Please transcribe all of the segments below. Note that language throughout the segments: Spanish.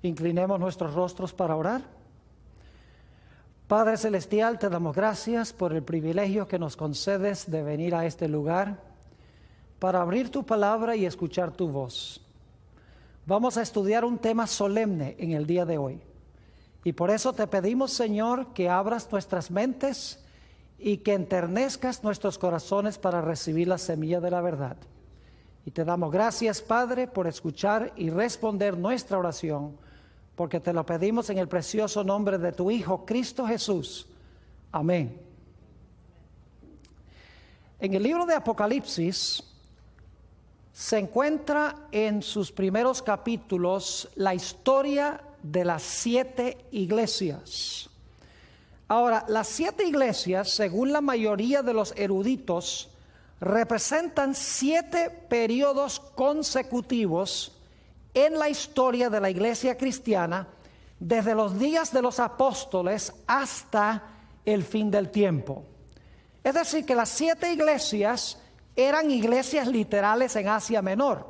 Inclinemos nuestros rostros para orar. Padre Celestial, te damos gracias por el privilegio que nos concedes de venir a este lugar para abrir tu palabra y escuchar tu voz. Vamos a estudiar un tema solemne en el día de hoy. Y por eso te pedimos, Señor, que abras nuestras mentes y que enternezcas nuestros corazones para recibir la semilla de la verdad. Y te damos gracias, Padre, por escuchar y responder nuestra oración, porque te lo pedimos en el precioso nombre de tu Hijo, Cristo Jesús. Amén. En el libro de Apocalipsis se encuentra en sus primeros capítulos la historia de las 7 iglesias. Ahora, las 7 iglesias, según la mayoría de los eruditos, representan 7 periodos consecutivos en la historia de la iglesia cristiana, desde los días de los apóstoles hasta el fin del tiempo. Es decir, que las 7 iglesias eran iglesias literales en Asia Menor,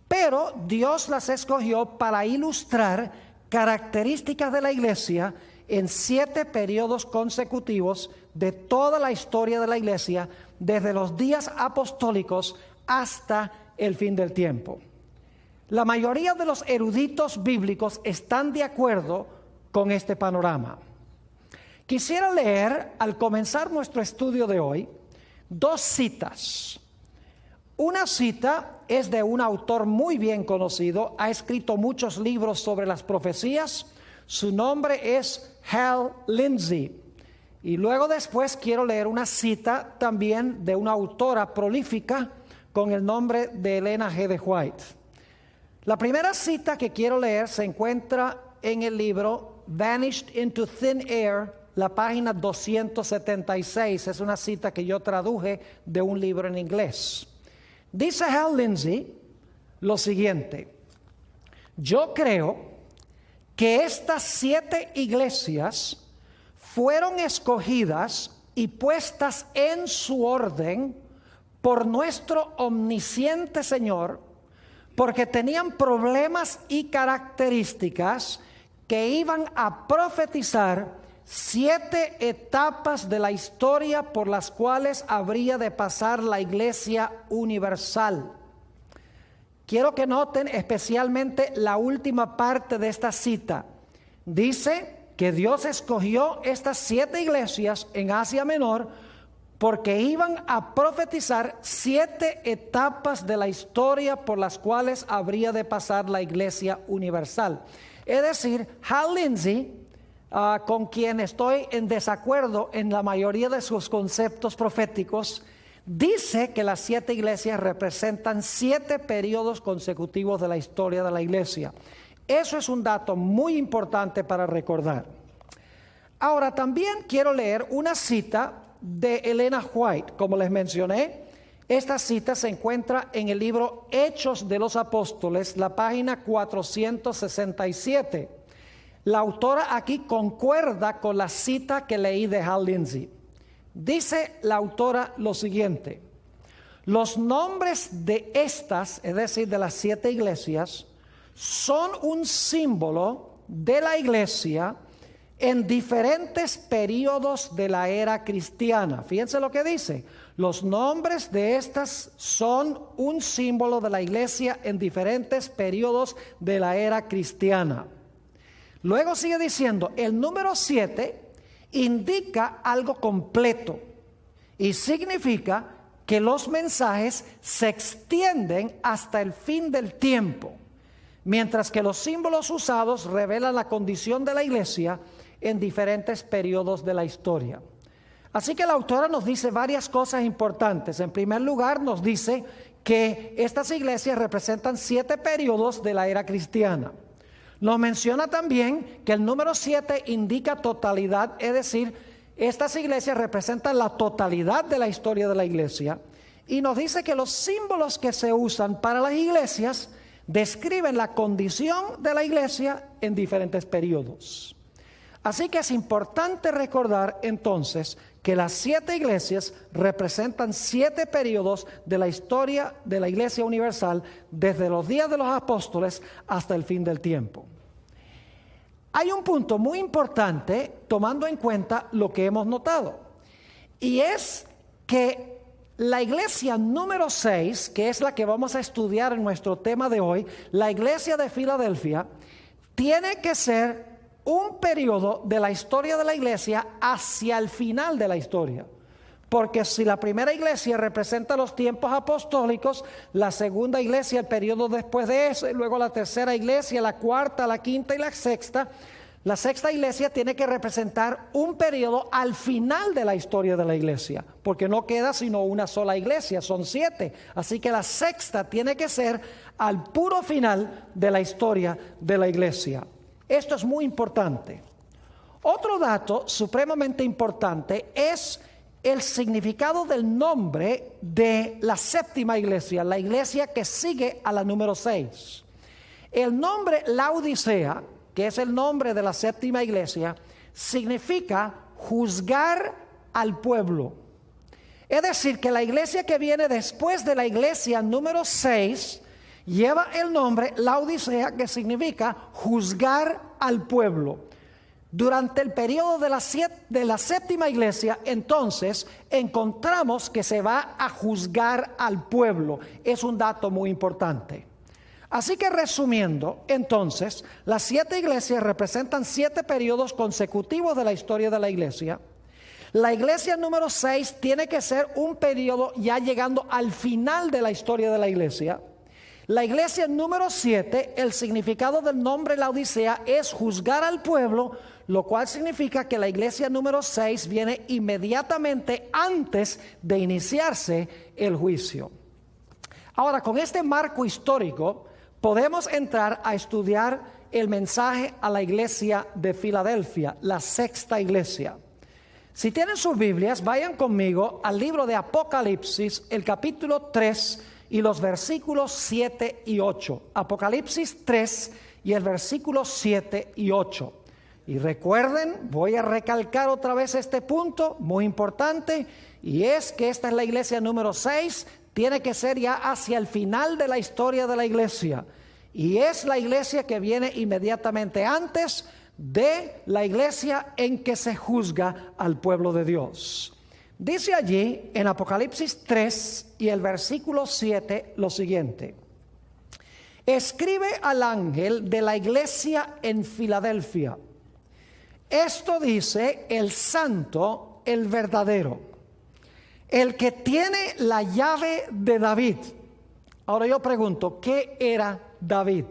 pero Dios las escogió para ilustrar características de la iglesia en 7 periodos consecutivos de toda la historia de la iglesia, desde los días apostólicos hasta el fin del tiempo. La mayoría de los eruditos bíblicos están de acuerdo con este panorama. Quisiera leer, al comenzar nuestro estudio de hoy, 2 citas. Una cita es de un autor muy bien conocido, ha escrito muchos libros sobre las profecías. Su nombre es Hal Lindsey. Y luego después quiero leer una cita también de una autora prolífica con el nombre de Elena G. de White. La primera cita que quiero leer se encuentra en el libro Vanished into Thin Air, la página 276. Es una cita que yo traduje de un libro en inglés. Dice Hal Lindsey lo siguiente: yo creo que estas 7 iglesias fueron escogidas y puestas en su orden por nuestro omnisciente Señor, porque tenían problemas y características que iban a profetizar 7 etapas de la historia por las cuales habría de pasar la iglesia universal. Quiero que noten especialmente la última parte de esta cita. Dice que Dios escogió estas 7 iglesias en Asia Menor porque iban a profetizar 7 etapas de la historia por las cuales habría de pasar la iglesia universal. Es decir, Hal Lindsey, con quien estoy en desacuerdo en la mayoría de sus conceptos proféticos, dice que las 7 iglesias representan 7 periodos consecutivos de la historia de la iglesia. Eso es un dato muy importante para recordar. Ahora, también quiero leer una cita de Elena White. Como les mencioné, esta cita se encuentra en el libro Hechos de los Apóstoles, la página 467. La autora aquí concuerda con la cita que leí de Hal Lindsey. Dice la autora lo siguiente: los nombres de estas, es decir, de las 7 iglesias, son un símbolo de la iglesia en diferentes periodos de la era cristiana. Fíjense lo que dice: los nombres de estas son un símbolo de la iglesia en diferentes periodos de la era cristiana. Luego sigue diciendo, el número 7 indica algo completo y significa que los mensajes se extienden hasta el fin del tiempo, mientras que los símbolos usados revelan la condición de la iglesia en diferentes periodos de la historia. Así que la autora nos dice varias cosas importantes. En primer lugar, nos dice que estas iglesias representan 7 periodos de la era cristiana. Nos menciona también que el número 7 indica totalidad, es decir, estas iglesias representan la totalidad de la historia de la iglesia. Y nos dice que los símbolos que se usan para las iglesias describen la condición de la iglesia en diferentes periodos. Así que es importante recordar entonces que las 7 iglesias representan 7 periodos de la historia de la iglesia universal, desde los días de los apóstoles hasta el fin del tiempo. hay un punto muy importante tomando en cuenta lo que hemos notado, y es que la iglesia número 6, que es la que vamos a estudiar en nuestro tema de hoy, la iglesia de Filadelfia, tiene que ser un periodo de la historia de la iglesia hacia el final de la historia. Porque si la primera iglesia representa los tiempos apostólicos, la segunda iglesia el periodo después de eso, y luego la tercera iglesia, la cuarta, la quinta y la sexta iglesia tiene que representar un periodo al final de la historia de la iglesia, porque no queda sino una sola iglesia, son 7. Así que la sexta tiene que ser al puro final de la historia de la iglesia. Esto es muy importante. Otro dato supremamente importante es el significado del nombre de la séptima iglesia, la iglesia que sigue a la número 6. El nombre Laodicea, que es el nombre de la séptima iglesia, significa juzgar al pueblo. Es decir, que la iglesia que viene después de la iglesia número 6 lleva el nombre Laodicea, que significa juzgar al pueblo. Durante el periodo de la séptima iglesia, entonces, encontramos que se va a juzgar al pueblo. Es un dato muy importante. Así que resumiendo, entonces, las 7 iglesias representan 7 periodos consecutivos de la historia de la iglesia. La iglesia número 6 tiene que ser un periodo ya llegando al final de la historia de la iglesia. La iglesia número 7, el significado del nombre Laodicea es juzgar al pueblo, lo cual significa que la iglesia número 6 viene inmediatamente antes de iniciarse el juicio. Ahora, con este marco histórico, podemos entrar a estudiar el mensaje a la iglesia de Filadelfia, la sexta iglesia. Si tienen sus Biblias, vayan conmigo al libro de Apocalipsis, el capítulo 3 y los versículos 7 y 8. Apocalipsis 3 y el versículo 7 y 8. Y recuerden, voy a recalcar otra vez este punto muy importante, y es que esta es la iglesia número 6, tiene que ser ya hacia el final de la historia de la iglesia. Y es la iglesia que viene inmediatamente antes de la iglesia en que se juzga al pueblo de Dios. Dice allí en Apocalipsis 3 y el versículo 7 lo siguiente: escribe al ángel de la iglesia en Filadelfia, esto dice el santo, el verdadero, el que tiene la llave de David. Ahora yo pregunto, ¿qué era David?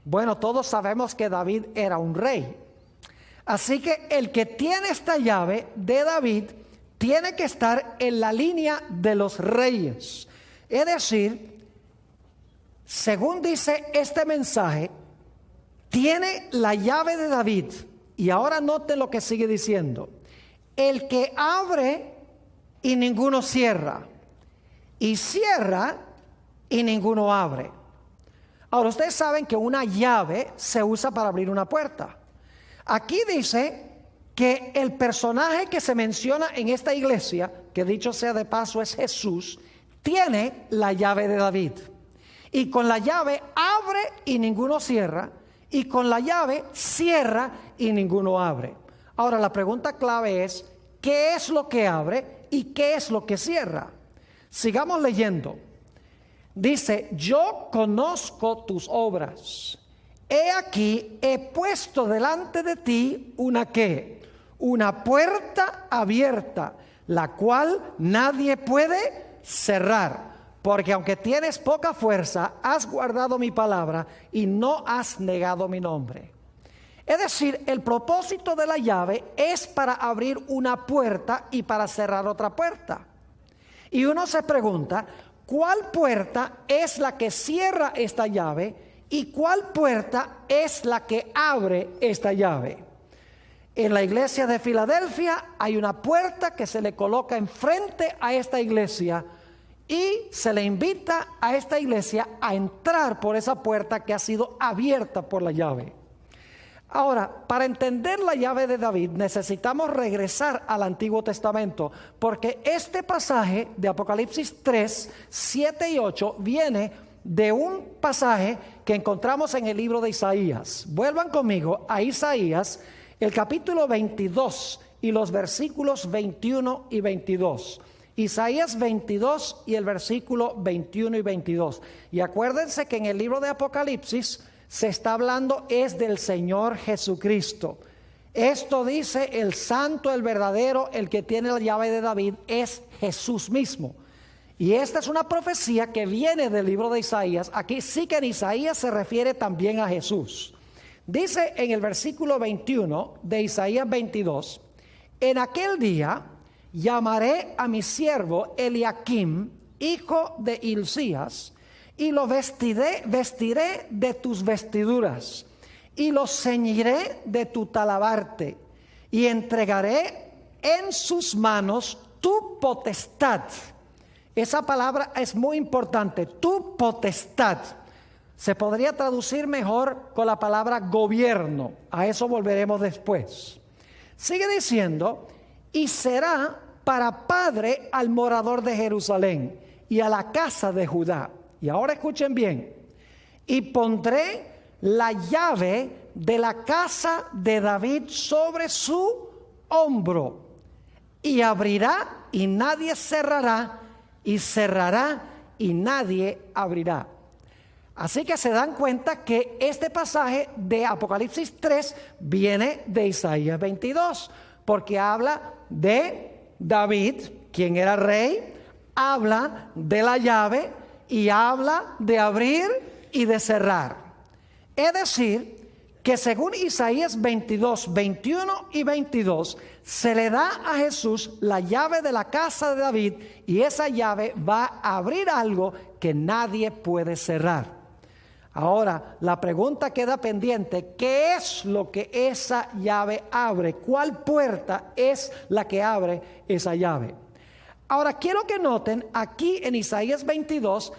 Bueno, todos sabemos que David era un rey. Así que el que tiene esta llave de David tiene que estar en la línea de los reyes. Es decir, según dice este mensaje, tiene la llave de David. Y ahora note lo que sigue diciendo: el que abre y ninguno cierra, y cierra y ninguno abre. Ahora, ustedes saben que una llave se usa para abrir una puerta. Aquí dice que el personaje que se menciona en esta iglesia, que dicho sea de paso es Jesús, tiene la llave de David. Y con la llave abre y ninguno cierra, y con la llave cierra y ninguno abre. Ahora, la pregunta clave es: ¿qué es lo que abre y qué es lo que cierra? Sigamos leyendo. Dice: yo conozco tus obras. He aquí, he puesto delante de ti una puerta abierta, la cual nadie puede cerrar. Porque aunque tienes poca fuerza, has guardado mi palabra y no has negado mi nombre. Es decir, el propósito de la llave es para abrir una puerta y para cerrar otra puerta. Y uno se pregunta, ¿cuál puerta es la que cierra esta llave y cuál puerta es la que abre esta llave? En la iglesia de Filadelfia hay una puerta que se le coloca enfrente a esta iglesia y se le invita a esta iglesia a entrar por esa puerta que ha sido abierta por la llave. Ahora, para entender la llave de David necesitamos regresar al Antiguo Testamento, porque este pasaje de Apocalipsis 3, 7 y 8 viene de un pasaje que encontramos en el libro de Isaías. Vuelvan conmigo a Isaías, el capítulo 22 y los versículos 21 y 22. Isaías 22 y el versículo 21 y 22. Y acuérdense que en el libro de Apocalipsis se está hablando es del Señor Jesucristo. Esto dice el santo, el verdadero, el que tiene la llave de David, es Jesús mismo. Y esta es una profecía que viene del libro de Isaías. Aquí sí que en Isaías se refiere también a Jesús. Dice en el versículo 21 de Isaías 22, en aquel día llamaré a mi siervo Eliakim, hijo de Hilcías, y lo vestiré de tus vestiduras, y lo ceñiré de tu talabarte, y entregaré en sus manos tu potestad. Esa palabra es muy importante, tu potestad. Se podría traducir mejor con la palabra gobierno. A eso volveremos después. Sigue diciendo, y será para padre al morador de Jerusalén y a la casa de Judá. Y ahora escuchen bien. Y pondré la llave de la casa de David sobre su hombro. Y abrirá y nadie cerrará, y cerrará y nadie abrirá. Así que se dan cuenta que este pasaje de Apocalipsis 3 viene de Isaías 22, porque habla de David, quien era rey, habla de la llave y habla de abrir y de cerrar. Es decir, que según Isaías 22, 21 y 22, se le da a Jesús la llave de la casa de David y esa llave va a abrir algo que nadie puede cerrar. Ahora, la pregunta queda pendiente, ¿qué es lo que esa llave abre? ¿Cuál puerta es la que abre esa llave? Ahora, quiero que noten aquí en Isaías 22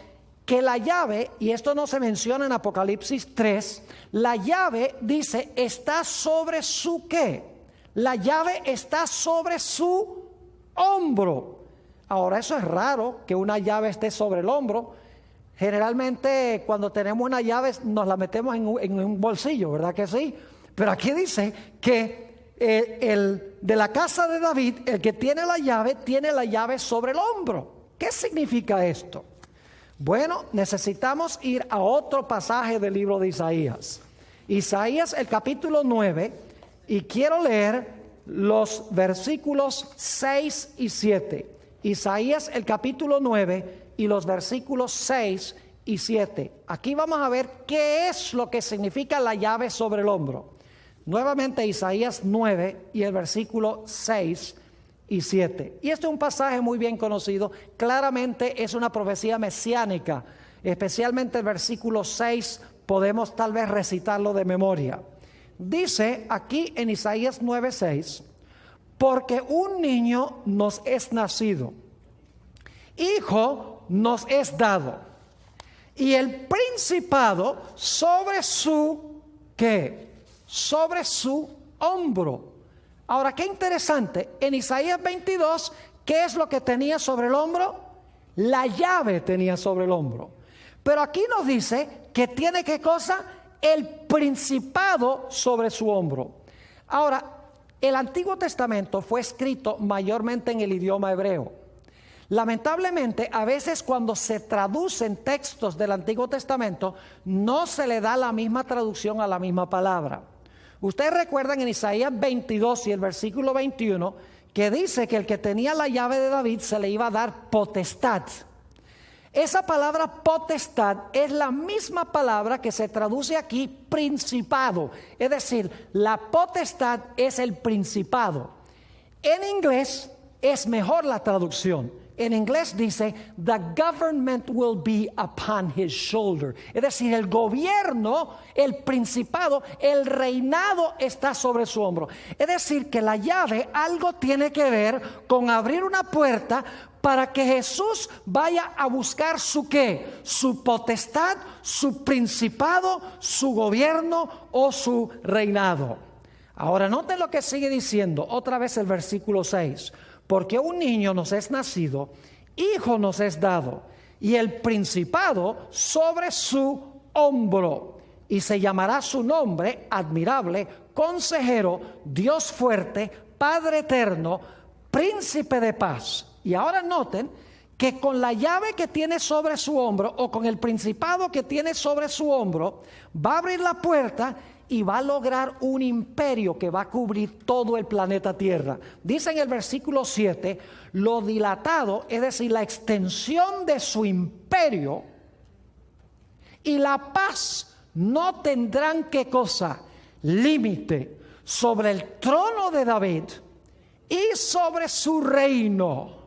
que la llave, y esto no se menciona en Apocalipsis 3, la llave dice, está sobre su ¿qué? La llave está sobre su hombro. Ahora, eso es raro que una llave esté sobre el hombro. Generalmente cuando tenemos una llave nos la metemos en un bolsillo, ¿verdad que sí? Pero aquí dice que el de la casa de David, el que tiene la llave sobre el hombro. ¿Qué significa esto? Bueno, necesitamos ir a otro pasaje del libro de Isaías. Isaías, el capítulo 9, y quiero leer los versículos 6 y 7. Isaías, el capítulo 9, y los versículos 6 y 7. Aquí vamos a ver qué es lo que significa la llave sobre el hombro. Nuevamente Isaías 9 y el versículo 6 y 7. Y este es un pasaje muy bien conocido. Claramente es una profecía mesiánica. Especialmente el versículo 6 podemos tal vez recitarlo de memoria. Dice aquí en Isaías 9:6, porque un niño nos es nacido, hijo nos es dado, y el principado sobre su ¿qué? Sobre su hombro. Ahora, qué interesante, en Isaías 22, ¿qué es lo que tenía sobre el hombro? La llave tenía sobre el hombro. Pero aquí nos dice que tiene ¿qué cosa? El principado sobre su hombro. Ahora, el Antiguo Testamento fue escrito mayormente en el idioma hebreo. Lamentablemente, a veces cuando se traducen textos del Antiguo Testamento, no se le da la misma traducción a la misma palabra. Ustedes recuerdan en Isaías 22 y el versículo 21, que dice que el que tenía la llave de David se le iba a dar potestad. Esa palabra potestad es la misma palabra que se traduce aquí principado. Es decir, la potestad es el principado. En inglés es mejor la traducción. En inglés dice, the government will be upon his shoulder. Es decir, el gobierno, el principado, el reinado está sobre su hombro. Es decir, que la llave algo tiene que ver con abrir una puerta para que Jesús vaya a buscar su ¿qué? Su potestad, su principado, su gobierno o su reinado. Ahora noten lo que sigue diciendo otra vez el versículo 6. Porque un niño nos es nacido, hijo nos es dado, y el principado sobre su hombro. Y se llamará su nombre admirable, consejero, Dios fuerte, Padre eterno, príncipe de paz. Y ahora noten que con la llave que tiene sobre su hombro, o con el principado que tiene sobre su hombro, va a abrir la puerta y va a lograr un imperio que va a cubrir todo el planeta Tierra. Dice en el versículo 7, lo dilatado, es decir, la extensión de su imperio y la paz no tendrán, ¿qué cosa? Límite sobre el trono de David y sobre su reino,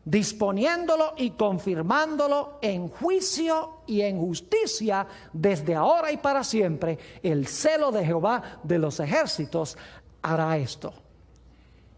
disponiéndolo y confirmándolo en juicio y en justicia desde ahora y para siempre. El celo de Jehová de los ejércitos hará esto.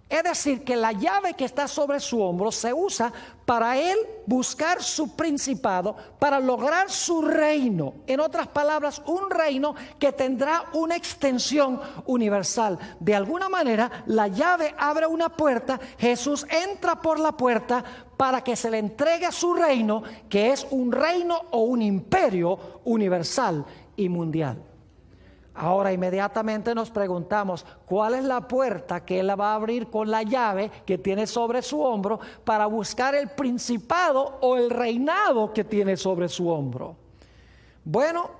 Es decir, que la llave que está sobre su hombro se usa para él buscar su principado, para lograr su reino. En otras palabras, un reino que tendrá una extensión universal. De alguna manera, la llave abre una puerta, Jesús entra por la puerta para que se le entregue su reino, que es un reino o un imperio universal y mundial. Ahora inmediatamente nos preguntamos, ¿cuál es la puerta que él va a abrir con la llave que tiene sobre su hombro para buscar el principado o el reinado que tiene sobre su hombro? Bueno,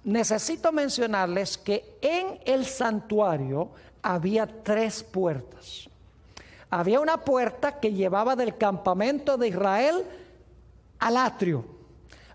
necesito mencionarles que en el santuario había 3 puertas. Había una puerta que llevaba del campamento de Israel al atrio.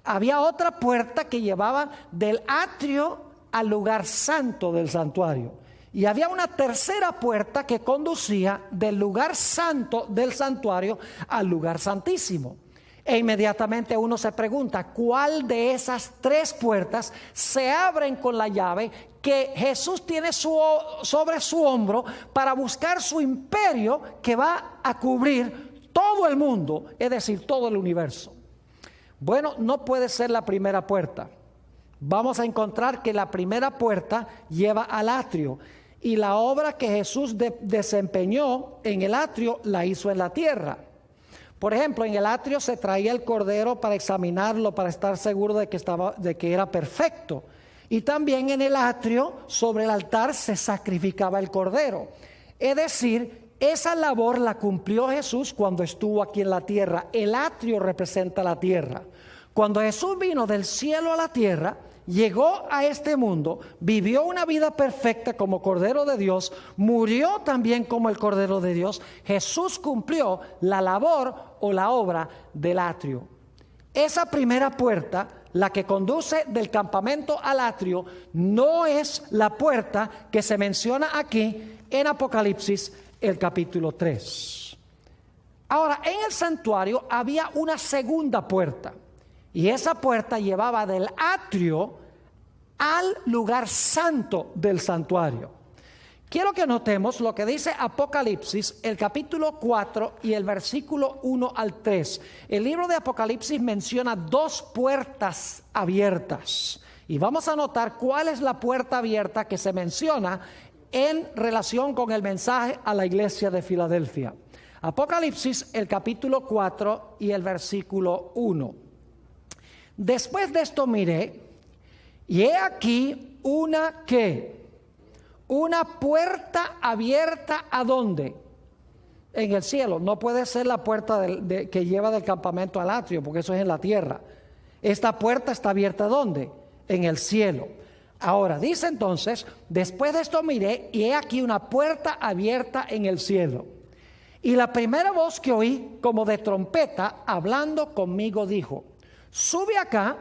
Había otra puerta que llevaba del atrio al lugar santo del santuario. Y había una tercera puerta que conducía del lugar santo del santuario al lugar santísimo. E inmediatamente uno se pregunta, ¿cuál de esas 3 puertas se abren con la llave que Jesús tiene sobre su hombro para buscar su imperio que va a cubrir todo el mundo, es decir, todo el universo? Bueno, no puede ser la primera puerta. Vamos a encontrar que la primera puerta lleva al atrio, y la obra que Jesús desempeñó en el atrio la hizo en la tierra. Por ejemplo, en el atrio se traía el cordero para examinarlo, para estar seguro de que era perfecto. Y también en el atrio, sobre el altar, se sacrificaba el cordero. Es decir, esa labor la cumplió Jesús cuando estuvo aquí en la tierra. El atrio representa la tierra. Cuando Jesús vino del cielo a la tierra, llegó a este mundo, vivió una vida perfecta como Cordero de Dios, murió también como el Cordero de Dios. Jesús cumplió la labor o la obra del atrio. Esa primera puerta, la que conduce del campamento al atrio, no es la puerta que se menciona aquí en Apocalipsis, el capítulo 3. Ahora, en el santuario había una segunda puerta. Y esa puerta llevaba del atrio al lugar santo del santuario. Quiero que notemos lo que dice Apocalipsis, el capítulo 4 y el versículo 1 al 3. El libro de Apocalipsis menciona 2 puertas abiertas. Y vamos a notar cuál es la puerta abierta que se menciona en relación con el mensaje a la iglesia de Filadelfia. Apocalipsis, el capítulo 4 y el versículo 1. Después de esto miré, y he aquí una puerta abierta, ¿a dónde? En el cielo. No puede ser la puerta que lleva del campamento al atrio, porque eso es en la tierra. Esta puerta está abierta, ¿dónde? En el cielo. Ahora, dice entonces, después de esto miré, y he aquí una puerta abierta en el cielo. Y la primera voz que oí, como de trompeta, hablando conmigo, dijo: sube acá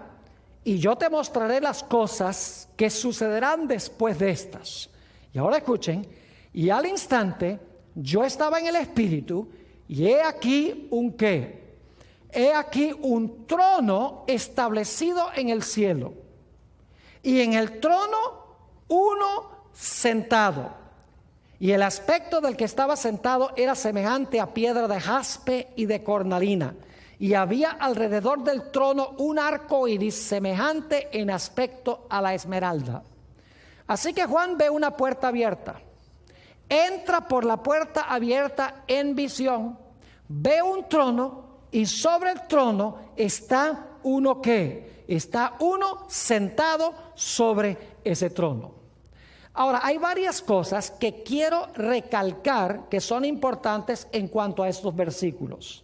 y yo te mostraré las cosas que sucederán después de estas. Y ahora escuchen, y al instante yo estaba en el espíritu, y he aquí un ¿qué? He aquí un trono establecido en el cielo, y en el trono uno sentado. Y el aspecto del que estaba sentado era semejante a piedra de jaspe y de cornalina. Y había alrededor del trono un arco iris semejante en aspecto a la esmeralda. Así que Juan ve una puerta abierta. Entra por la puerta abierta en visión. Ve un trono y sobre el trono está uno ¿qué? Está uno sentado sobre ese trono. Ahora, hay varias cosas que quiero recalcar que son importantes en cuanto a estos versículos.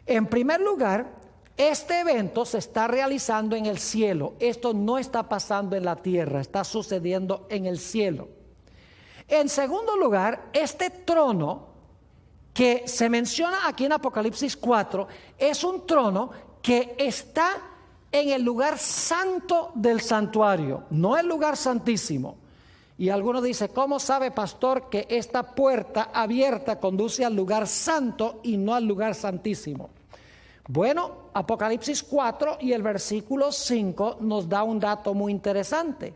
En primer lugar, este evento se está realizando en el cielo. Esto no está pasando en la tierra, está sucediendo en el cielo. En segundo lugar, este trono que se menciona aquí en Apocalipsis 4 es un trono que está en el lugar santo del santuario, no el lugar santísimo. Y algunos dicen, ¿cómo sabe, pastor, que esta puerta abierta conduce al lugar santo y no al lugar santísimo? Bueno, Apocalipsis 4 y el versículo 5 nos da un dato muy interesante.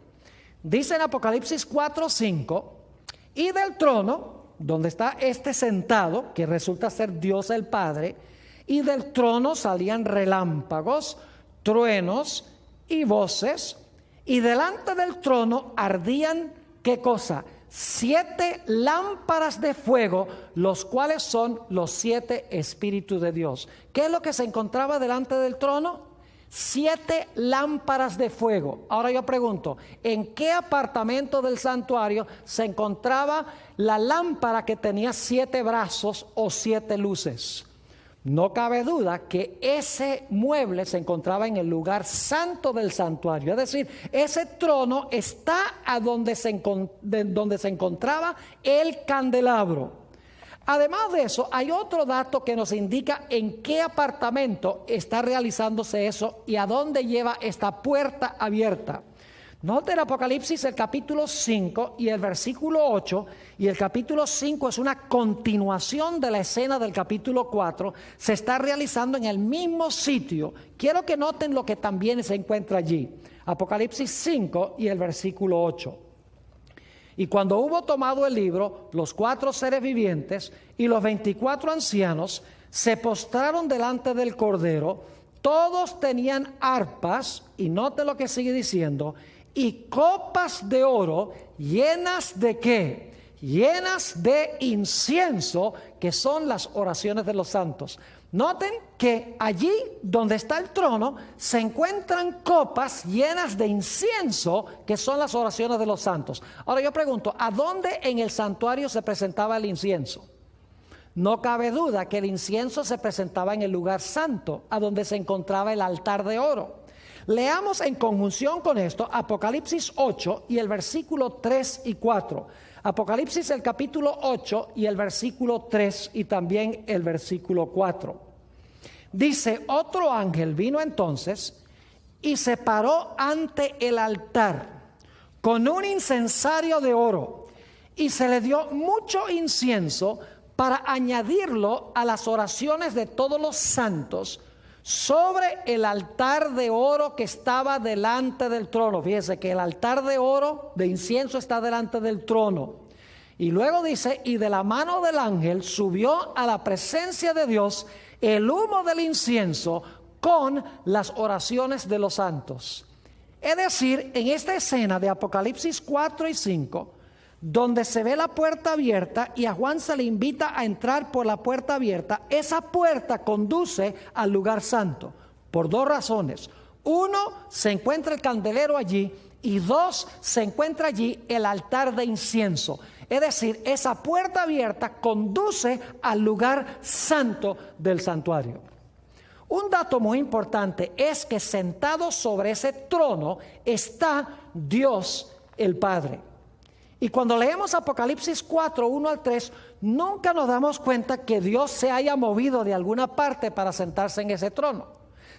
Dice en Apocalipsis 4:5, y del trono, donde está este sentado, que resulta ser Dios el Padre, y del trono salían relámpagos, truenos y voces, y delante del trono ardían, ¿qué cosa? 7 lámparas de fuego, los cuales son los 7 espíritus de Dios. ¿Qué es lo que se encontraba delante del trono? 7 lámparas de fuego. Ahora yo pregunto, ¿en qué apartamento del santuario se encontraba la lámpara que tenía 7 brazos o 7 luces? No cabe duda que ese mueble se encontraba en el lugar santo del santuario. Es decir, ese trono está a donde se encontraba el candelabro. Además de eso, hay otro dato que nos indica en qué apartamento está realizándose eso y a dónde lleva esta puerta abierta. Note el Apocalipsis, el capítulo 5 y el versículo 8, y el capítulo 5 es una continuación de la escena del capítulo 4, se está realizando en el mismo sitio. Quiero que noten lo que también se encuentra allí. Apocalipsis 5 y el versículo 8. Y cuando hubo tomado el libro, los 4 seres vivientes y los 24 ancianos se postraron delante del Cordero. Todos tenían arpas, y note lo que sigue diciendo, y copas de oro llenas de ¿qué? Llenas de incienso, que son las oraciones de los santos. Noten que allí donde está el trono se encuentran copas llenas de incienso, que son las oraciones de los santos. Ahora yo pregunto, ¿a dónde en el santuario se presentaba el incienso? No cabe duda que el incienso se presentaba en el lugar santo, a donde se encontraba el altar de oro. Leamos en conjunción con esto Apocalipsis 8 y el versículo 3 y 4. Apocalipsis el capítulo 8 y el versículo 3 y también el versículo 4. Dice, otro ángel vino entonces y se paró ante el altar con un incensario de oro, y se le dio mucho incienso para añadirlo a las oraciones de todos los santos sobre el altar de oro que estaba delante del trono. Fíjese que el altar de oro, de incienso, está delante del trono. Y luego dice, y de la mano del ángel subió a la presencia de Dios el humo del incienso con las oraciones de los santos. Es decir, en esta escena de Apocalipsis 4 y 5, donde se ve la puerta abierta y a Juan se le invita a entrar por la puerta abierta, esa puerta conduce al lugar santo por 2 razones. 1, se encuentra el candelero allí, y 2, se encuentra allí el altar de incienso. Es decir, esa puerta abierta conduce al lugar santo del santuario. Un dato muy importante es que sentado sobre ese trono está Dios el Padre. Y cuando leemos Apocalipsis 4, 1 al 3, nunca nos damos cuenta que Dios se haya movido de alguna parte para sentarse en ese trono.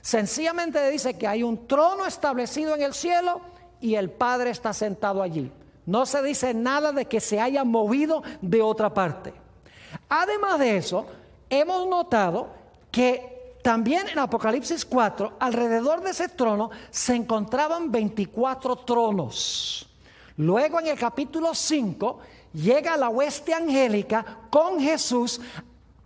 Sencillamente dice que hay un trono establecido en el cielo y el Padre está sentado allí. No se dice nada de que se haya movido de otra parte. Además de eso, hemos notado que también en Apocalipsis 4, alrededor de ese trono se encontraban 24 tronos. Luego en el capítulo 5 llega la hueste angélica con Jesús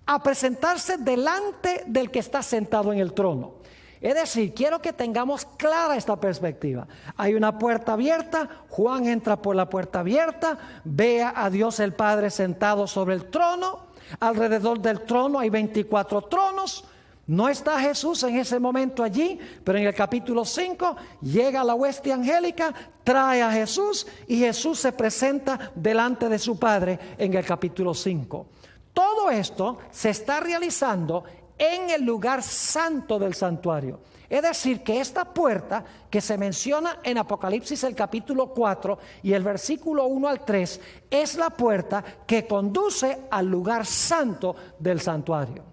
a presentarse delante del que está sentado en el trono. Es decir, quiero que tengamos clara esta perspectiva. Hay una puerta abierta, Juan entra por la puerta abierta, ve a Dios el Padre sentado sobre el trono, alrededor del trono hay 24 tronos, No está Jesús en ese momento allí, pero en el capítulo 5 llega la hueste angélica, trae a Jesús y Jesús se presenta delante de su Padre en el capítulo 5. Todo esto se está realizando en el lugar santo del santuario. Es decir, que esta puerta que se menciona en Apocalipsis el capítulo 4 y el versículo 1 al 3 es la puerta que conduce al lugar santo del santuario.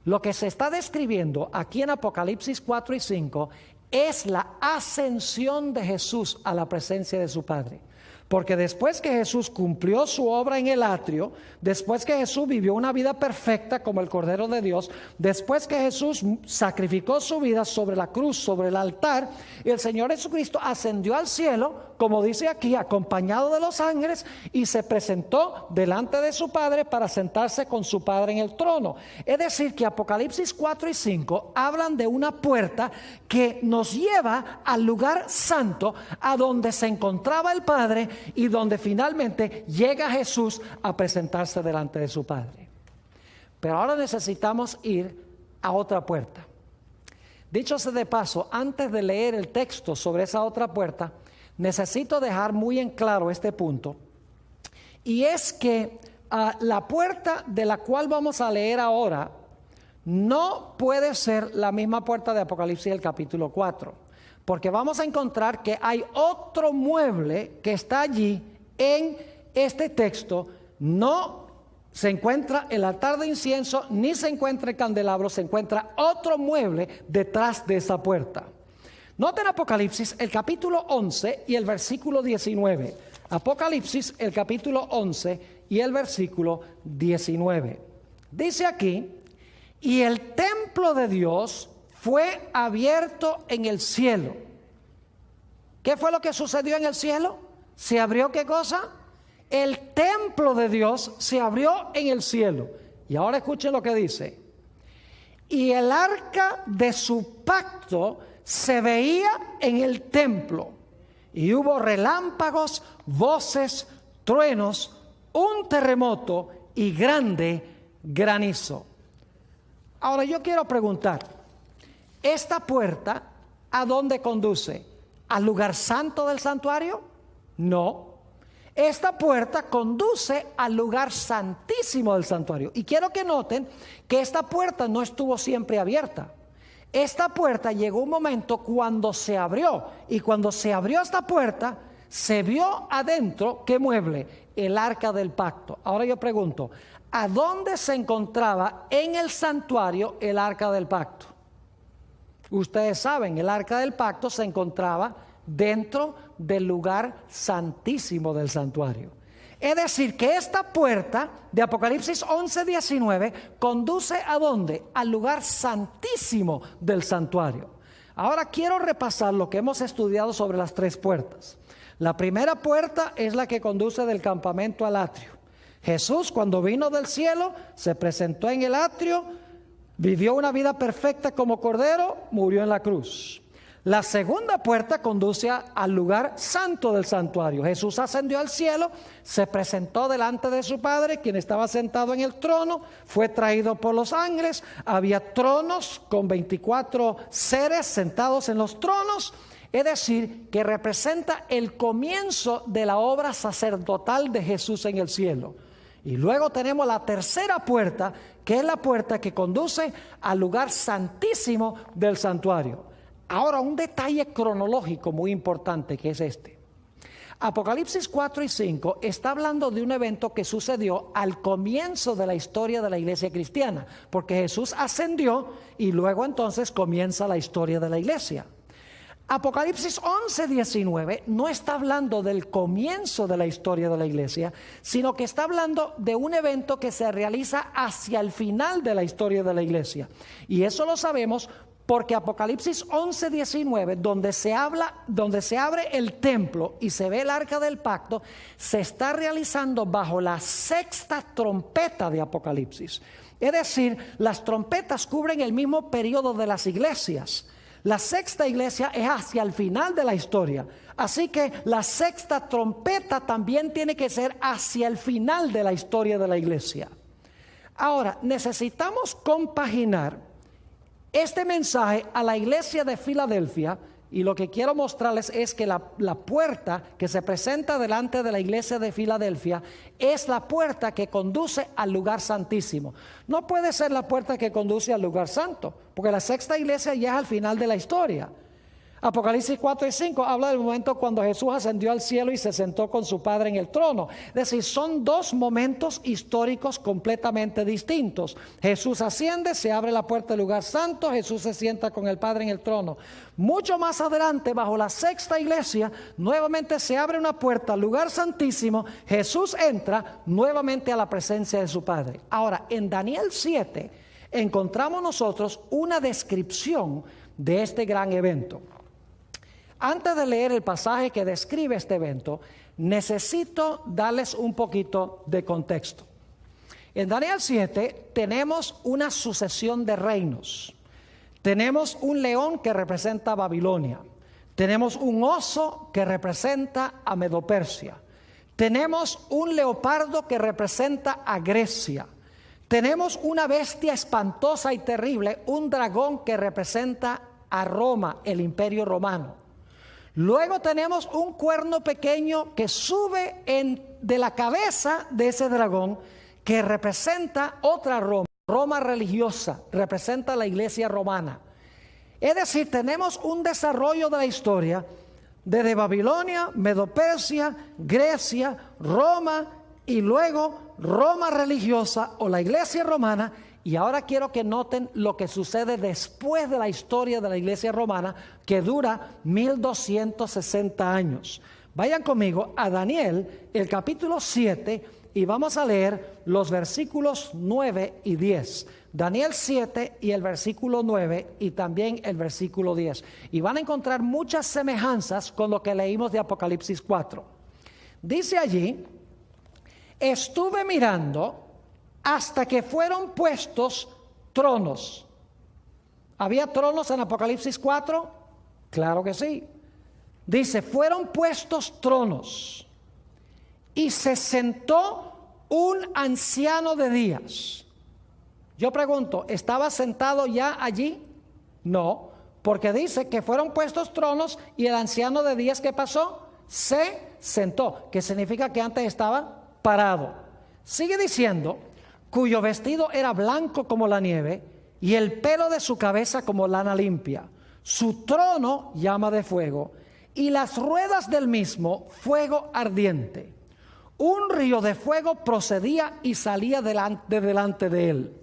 Lo que se está describiendo aquí en Apocalipsis 4 y 5 es la ascensión de Jesús a la presencia de su Padre. Porque después que Jesús cumplió su obra en el atrio, después que Jesús vivió una vida perfecta como el Cordero de Dios, después que Jesús sacrificó su vida sobre la cruz, sobre el altar, y el Señor Jesucristo ascendió al cielo, como dice aquí, acompañado de los ángeles, y se presentó delante de su Padre para sentarse con su Padre en el trono. Es decir, que Apocalipsis 4 y 5 hablan de una puerta que nos lleva al lugar santo, a donde se encontraba el Padre y donde finalmente llega Jesús a presentarse delante de su Padre. Pero ahora necesitamos ir a otra puerta. Dicho sea de paso, antes de leer el texto sobre esa otra puerta, necesito dejar muy en claro este punto, y es que la puerta de la cual vamos a leer ahora no puede ser la misma puerta de Apocalipsis del capítulo 4. Porque vamos a encontrar que hay otro mueble que está allí en este texto. No se encuentra el altar de incienso, ni se encuentra el candelabro, se encuentra otro mueble detrás de esa puerta. Noten Apocalipsis el capítulo 11 y el versículo 19. Apocalipsis el capítulo 11 y el versículo 19. Dice aquí: y el templo de Dios fue abierto en el cielo. ¿Qué fue lo que sucedió en el cielo? ¿Se abrió qué cosa? El templo de Dios se abrió en el cielo. Y ahora escuchen lo que dice: y el arca de su pacto se veía en el templo, y hubo relámpagos, voces, truenos, un terremoto y grande granizo. Ahora yo quiero preguntar, ¿esta puerta a dónde conduce? ¿Al lugar santo del santuario? No. Esta puerta conduce al lugar santísimo del santuario. Y quiero que noten que esta puerta no estuvo siempre abierta. Esta puerta llegó un momento cuando se abrió. Y cuando se abrió esta puerta, se vio adentro, ¿qué mueble? El arca del pacto. Ahora yo pregunto, ¿a dónde se encontraba en el santuario el arca del pacto? Ustedes saben, el arca del pacto se encontraba dentro del lugar santísimo del santuario. Es decir, que esta puerta de Apocalipsis 11:19 conduce ¿a dónde? Al lugar santísimo del santuario. Ahora quiero repasar lo que hemos estudiado sobre las tres puertas. La primera puerta es la que conduce del campamento al atrio. Jesús, cuando vino del cielo, se presentó en el atrio, vivió una vida perfecta como cordero, murió en la cruz. La segunda puerta conduce al lugar santo del santuario. Jesús ascendió al cielo, se presentó delante de su Padre, quien estaba sentado en el trono, fue traído por los ángeles, había tronos con 24 seres sentados en los tronos, es decir, que representa el comienzo de la obra sacerdotal de Jesús en el cielo. Y luego tenemos la tercera puerta, que es la puerta que conduce al lugar santísimo del santuario. Ahora, un detalle cronológico muy importante que es este. Apocalipsis 4 y 5 está hablando de un evento que sucedió al comienzo de la historia de la iglesia cristiana, porque Jesús ascendió y luego entonces comienza la historia de la iglesia. Apocalipsis 11:19 no está hablando del comienzo de la historia de la iglesia, sino que está hablando de un evento que se realiza hacia el final de la historia de la iglesia. Y eso lo sabemos porque Apocalipsis 11:19, donde se abre el templo y se ve el arca del pacto, se está realizando bajo la sexta trompeta de Apocalipsis. Es decir, las trompetas cubren el mismo periodo de las iglesias. La sexta iglesia es hacia el final de la historia. Así que la sexta trompeta también tiene que ser hacia el final de la historia de la iglesia. Ahora, necesitamos compaginar Este mensaje a la iglesia de Filadelfia, y lo que quiero mostrarles es que la puerta que se presenta delante de la iglesia de Filadelfia es la puerta que conduce al lugar santísimo. No puede ser la puerta que conduce al lugar santo, porque la sexta iglesia ya es al final de la historia. Apocalipsis 4 y 5 habla del momento cuando Jesús ascendió al cielo y se sentó con su Padre en el trono. Es decir, son dos momentos históricos completamente distintos. Jesús asciende, se abre la puerta del lugar santo, Jesús se sienta con el Padre en el trono. Mucho más adelante, bajo la sexta iglesia, nuevamente se abre una puerta al lugar santísimo, Jesús entra nuevamente a la presencia de su Padre. Ahora, en Daniel 7 encontramos nosotros una descripción de este gran evento. Antes de leer el pasaje que describe este evento, necesito darles un poquito de contexto. En Daniel 7 tenemos una sucesión de reinos. Tenemos un león que representa a Babilonia. Tenemos un oso que representa a Medo-Persia. Tenemos un leopardo que representa a Grecia. Tenemos una bestia espantosa y terrible, un dragón que representa a Roma, el imperio romano. Luego tenemos un cuerno pequeño que sube de la cabeza de ese dragón, que representa otra Roma, Roma religiosa, representa la iglesia romana. Es decir, tenemos un desarrollo de la historia desde Babilonia, Medo-Persia, Grecia, Roma y luego Roma religiosa o la iglesia romana. Y ahora quiero que noten lo que sucede después de la historia de la iglesia romana, que dura 1260 años. Vayan conmigo a Daniel, el capítulo 7, y vamos a leer los versículos 9 y 10. Daniel 7 y el versículo 9 y también el versículo 10. Y van a encontrar muchas semejanzas con lo que leímos de Apocalipsis 4. Dice allí: estuve mirando hasta que fueron puestos tronos. ¿Había tronos en Apocalipsis 4? Claro que sí. Dice, fueron puestos tronos y se sentó un anciano de días. Yo pregunto, ¿estaba sentado ya allí? No, porque dice que fueron puestos tronos y el anciano de días, ¿qué pasó? Se sentó, que significa que antes estaba parado. Sigue diciendo, cuyo vestido era blanco como la nieve y el pelo de su cabeza como lana limpia. Su trono llama de fuego y las ruedas del mismo fuego ardiente. Un río de fuego procedía y salía delante de él.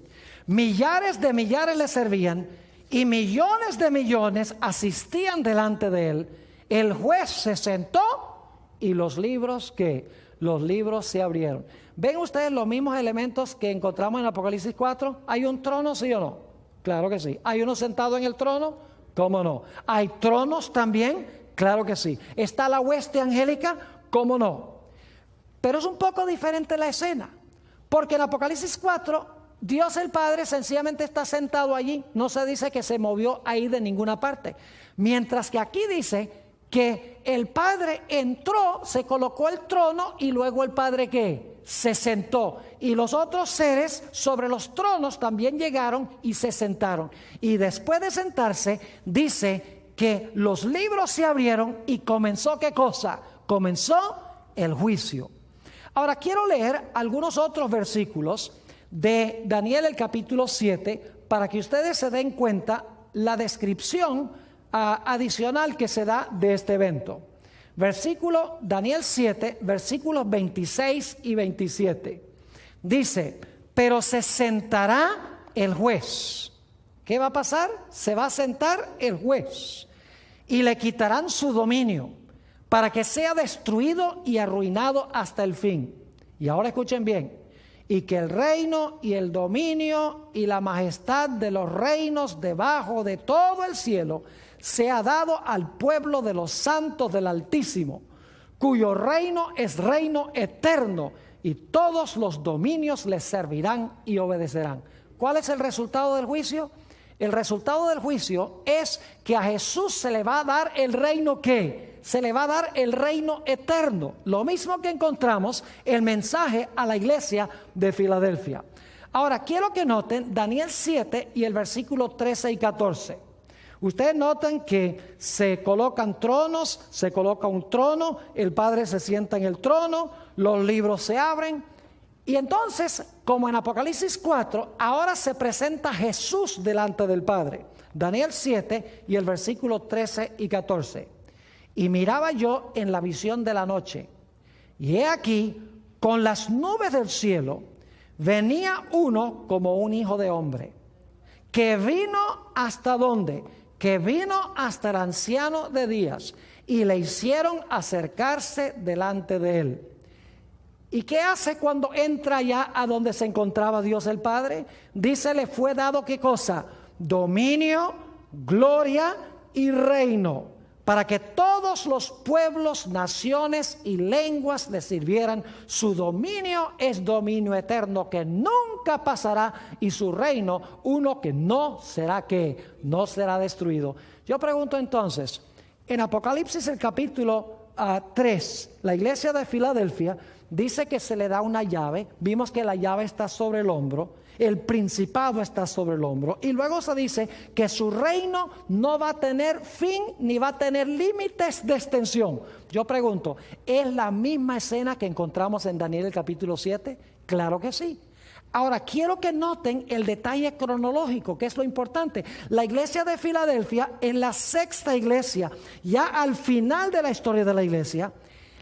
Millares de millares le servían y millones de millones asistían delante de él. El juez se sentó y los libros, ¿qué? Los libros se abrieron. ¿Ven ustedes los mismos elementos que encontramos en Apocalipsis 4? ¿Hay un trono, sí o no? Claro que sí. ¿Hay uno sentado en el trono? ¿Cómo no? ¿Hay tronos también? Claro que sí. ¿Está la hueste angélica? ¿Cómo no? Pero es un poco diferente la escena, porque en Apocalipsis 4, Dios el Padre sencillamente está sentado allí. No se dice que se movió ahí de ninguna parte. Mientras que aquí dice que el Padre entró, se colocó el trono y luego el Padre ¿qué? Se sentó. Y los otros seres sobre los tronos también llegaron y se sentaron. Y después de sentarse, dice que los libros se abrieron y comenzó ¿qué cosa? Comenzó el juicio. Ahora quiero leer algunos otros versículos de Daniel el capítulo 7 para que ustedes se den cuenta la descripción adicional que se da de este evento. Daniel 7, versículos 26 y 27. Dice, pero se sentará el juez. ¿Qué va a pasar? Se va a sentar el juez y le quitarán su dominio para que sea destruido y arruinado hasta el fin. Y ahora escuchen bien. Y que el reino y el dominio y la majestad de los reinos debajo de todo el cielo sea dado al pueblo de los santos del Altísimo, cuyo reino es reino eterno, y todos los dominios les servirán y obedecerán. ¿Cuál es el resultado del juicio? El resultado del juicio es que a Jesús se le va a dar el reino ¿qué? Se le va a dar el reino eterno. Lo mismo que encontramos el mensaje a la iglesia de Filadelfia. Ahora, quiero que noten Daniel 7 y el versículo 13 y 14. Ustedes notan que se colocan tronos, se coloca un trono, el Padre se sienta en el trono, los libros se abren. Y entonces, como en Apocalipsis 4, ahora se presenta Jesús delante del Padre. Daniel 7 y el versículo 13 y 14. Y miraba yo en la visión de la noche, y he aquí, con las nubes del cielo, venía uno como un hijo de hombre, que vino hasta ¿dónde? Que vino hasta el anciano de días, y le hicieron acercarse delante de él. ¿Y qué hace cuando entra ya a donde se encontraba Dios el Padre? Dice, le fue dado ¿qué cosa? Dominio, gloria y reino, para que todos los pueblos, naciones y lenguas le sirvieran. Su dominio es dominio eterno que nunca pasará, y su reino uno que no será destruido. Yo pregunto entonces, en Apocalipsis el capítulo 3, la iglesia de Filadelfia dice que se le da una llave. Vimos que la llave está sobre el hombro, el principado está sobre el hombro, y luego se dice que su reino no va a tener fin ni va a tener límites de extensión. Yo pregunto, ¿es la misma escena que encontramos en Daniel el capítulo 7? Claro que sí. Ahora, quiero que noten el detalle cronológico, que es lo importante. La iglesia de Filadelfia, en la sexta iglesia, ya al final de la historia de la iglesia.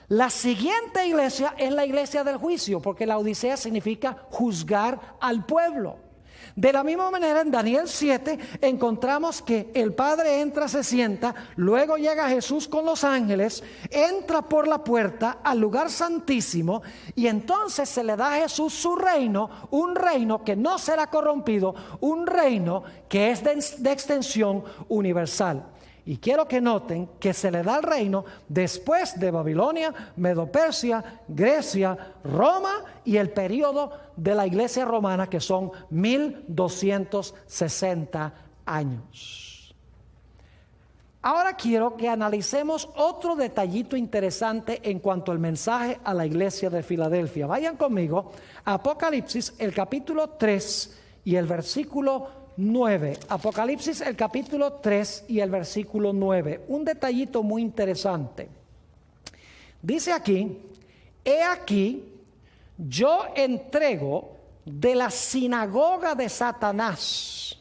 La siguiente iglesia es la iglesia del juicio, porque la Odisea significa juzgar al pueblo. De la misma manera, en Daniel 7 encontramos que el Padre entra, se sienta, luego llega Jesús con los ángeles, entra por la puerta al lugar santísimo, y entonces se le da a Jesús su reino, un reino que no será corrompido, un reino que es de extensión universal. Y quiero que noten que se le da el reino después de Babilonia, Medo-Persia, Grecia, Roma y el periodo de la iglesia romana, que son 1260 años. Ahora quiero que analicemos otro detallito interesante en cuanto al mensaje a la iglesia de Filadelfia. Vayan conmigo a Apocalipsis, el capítulo 3 y el versículo 9. Apocalipsis el capítulo 3 y el versículo 9. Un detallito muy interesante. Dice aquí, he aquí, yo entrego de la sinagoga de Satanás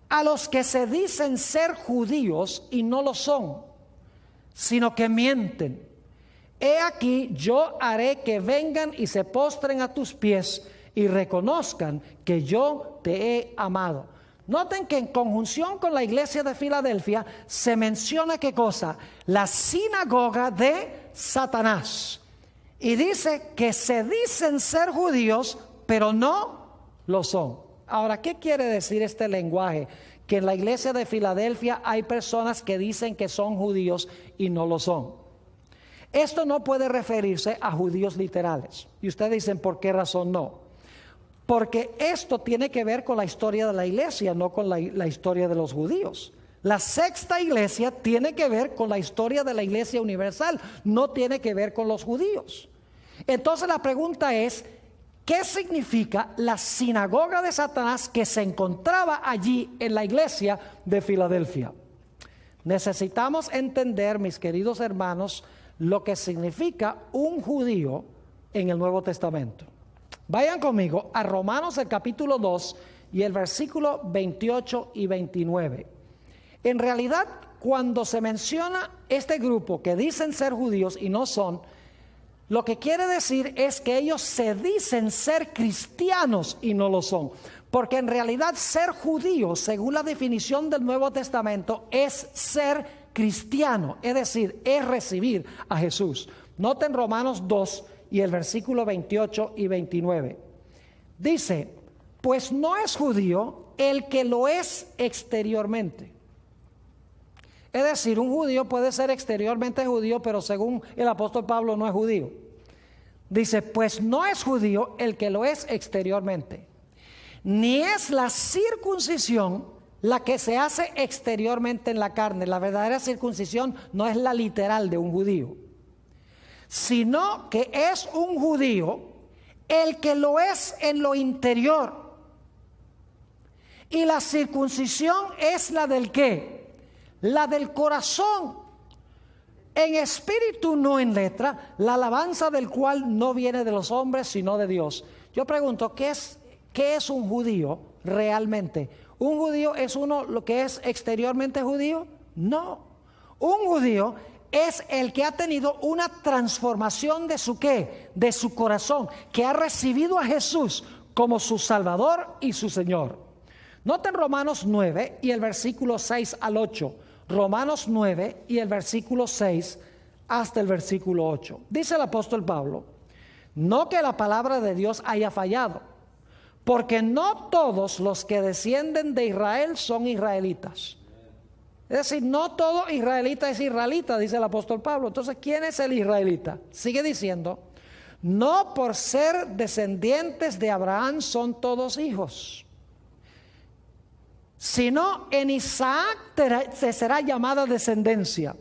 a los que se dicen ser judíos y no lo son, sino que mienten. He aquí, yo haré que vengan y se postren a tus pies y reconozcan que yo te he amado. Noten que en conjunción con la iglesia de Filadelfia se menciona ¿qué cosa? La sinagoga de Satanás. Y dice que se dicen ser judíos, pero no lo son. Ahora, ¿qué quiere decir este lenguaje? Que en la iglesia de Filadelfia hay personas que dicen que son judíos y no lo son. Esto no puede referirse a judíos literales. Y ustedes dicen, ¿por qué razón no? Porque esto tiene que ver con la historia de la iglesia, no con la historia de los judíos. La sexta iglesia tiene que ver con la historia de la iglesia universal, no tiene que ver con los judíos. Entonces la pregunta es, ¿qué significa la sinagoga de Satanás que se encontraba allí en la iglesia de Filadelfia? Necesitamos entender, mis queridos hermanos, lo que significa un judío en el Nuevo Testamento. Vayan conmigo a Romanos el capítulo 2 y el versículo 28 y 29. En realidad, cuando se menciona este grupo que dicen ser judíos y no son, lo que quiere decir es que ellos se dicen ser cristianos y no lo son. Porque en realidad ser judío, según la definición del Nuevo Testamento, es ser cristiano, es decir, es recibir a Jesús. Noten Romanos 2 y el versículo 28 y 29. Dice, pues no es judío el que lo es exteriormente. Es decir, un judío puede ser exteriormente judío, pero según el apóstol Pablo no es judío. Dice, pues no es judío el que lo es exteriormente, ni es la circuncisión la que se hace exteriormente en la carne. La verdadera circuncisión no es la literal de un judío, sino que es un judío el que lo es en lo interior. Y la circuncisión es la del ¿qué? La del corazón, en espíritu, no en letra, la alabanza del cual no viene de los hombres, sino de Dios. Yo pregunto, ¿qué es un judío realmente? ¿Un judío es uno lo que es exteriormente judío? No. Un judío es el que ha tenido una transformación de su ¿qué? De su corazón, que ha recibido a Jesús como su Salvador y su Señor. Noten Romanos 9 y el versículo 6 al 8. Romanos 9 y el versículo 6 hasta el versículo 8. Dice el apóstol Pablo: no que la palabra de Dios haya fallado, porque no todos los que descienden de Israel son israelitas. Es decir, no todo israelita es israelita, dice el apóstol Pablo. Entonces, ¿quién es el israelita? Sigue diciendo: no por ser descendientes de Abraham son todos hijos, sino en Isaac se será llamada descendencia.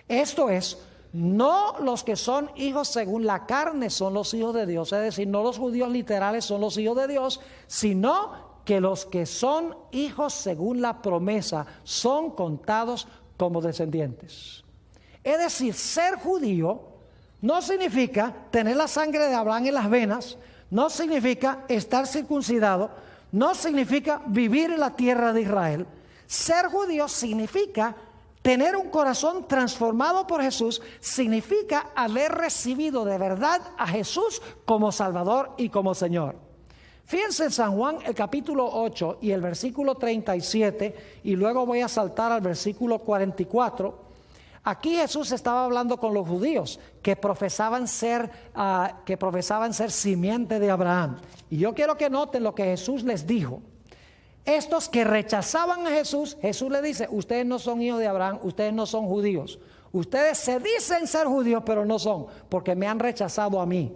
Esto es, no los que son hijos según la carne son los hijos de Dios, es decir, no los judíos literales son los hijos de Dios, sino que los que son hijos según la promesa son contados como descendientes. Es decir, ser judío no significa tener la sangre de Abraham en las venas, no significa estar circuncidado, no significa vivir en la tierra de Israel. Ser judío significa tener un corazón transformado por Jesús, significa haber recibido de verdad a Jesús como Salvador y como Señor. Fíjense en San Juan el capítulo 8 y el versículo 37, y luego voy a saltar al versículo 44. Aquí Jesús estaba hablando con los judíos que profesaban ser simiente de Abraham. Y yo quiero que noten lo que Jesús les dijo. Estos que rechazaban a Jesús, Jesús les dice: ustedes no son hijos de Abraham, ustedes no son judíos. Ustedes se dicen ser judíos, pero no son, porque me han rechazado a mí.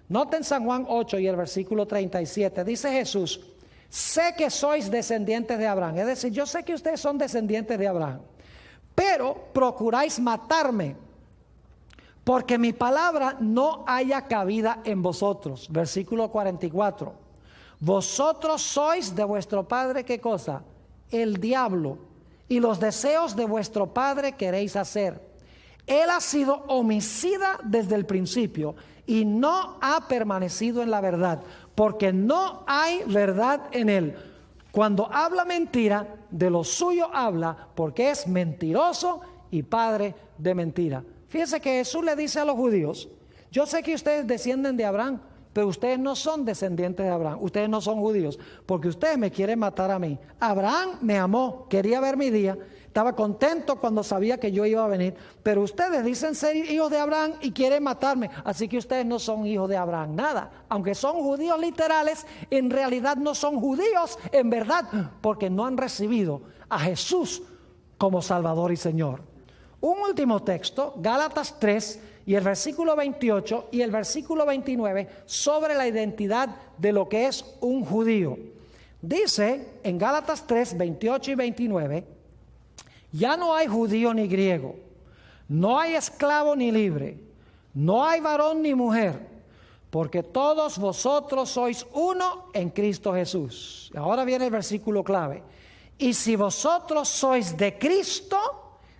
Noten San Juan 8 y el versículo 37. Dice Jesús: sé que sois descendientes de Abraham. Es decir, yo sé que ustedes son descendientes de Abraham, pero procuráis matarme, porque mi palabra no haya cabida en vosotros. Versículo 44. Vosotros sois de vuestro padre, ¿qué cosa? El diablo, y los deseos de vuestro padre queréis hacer. Él ha sido homicida desde el principio y no ha permanecido en la verdad, porque no hay verdad en él. Cuando habla mentira, de lo suyo habla, porque es mentiroso y padre de mentira. Fíjense que Jesús le dice a los judíos: yo sé que ustedes descienden de Abraham, pero ustedes no son descendientes de Abraham, ustedes no son judíos, porque ustedes me quieren matar a mí. Abraham me amó, quería ver mi día, estaba contento cuando sabía que yo iba a venir, pero ustedes dicen ser hijos de Abraham y quieren matarme, así que ustedes no son hijos de Abraham, nada. Aunque son judíos literales, en realidad no son judíos en verdad, porque no han recibido a Jesús como Salvador y Señor. Un último texto, Gálatas 3 y el versículo 28 y el versículo 29, sobre la identidad de lo que es un judío. Dice en Gálatas 3, 28 y 29: ya no hay judío ni griego, no hay esclavo ni libre, no hay varón ni mujer, porque todos vosotros sois uno en Cristo Jesús. Ahora viene el versículo clave: y si vosotros sois de Cristo,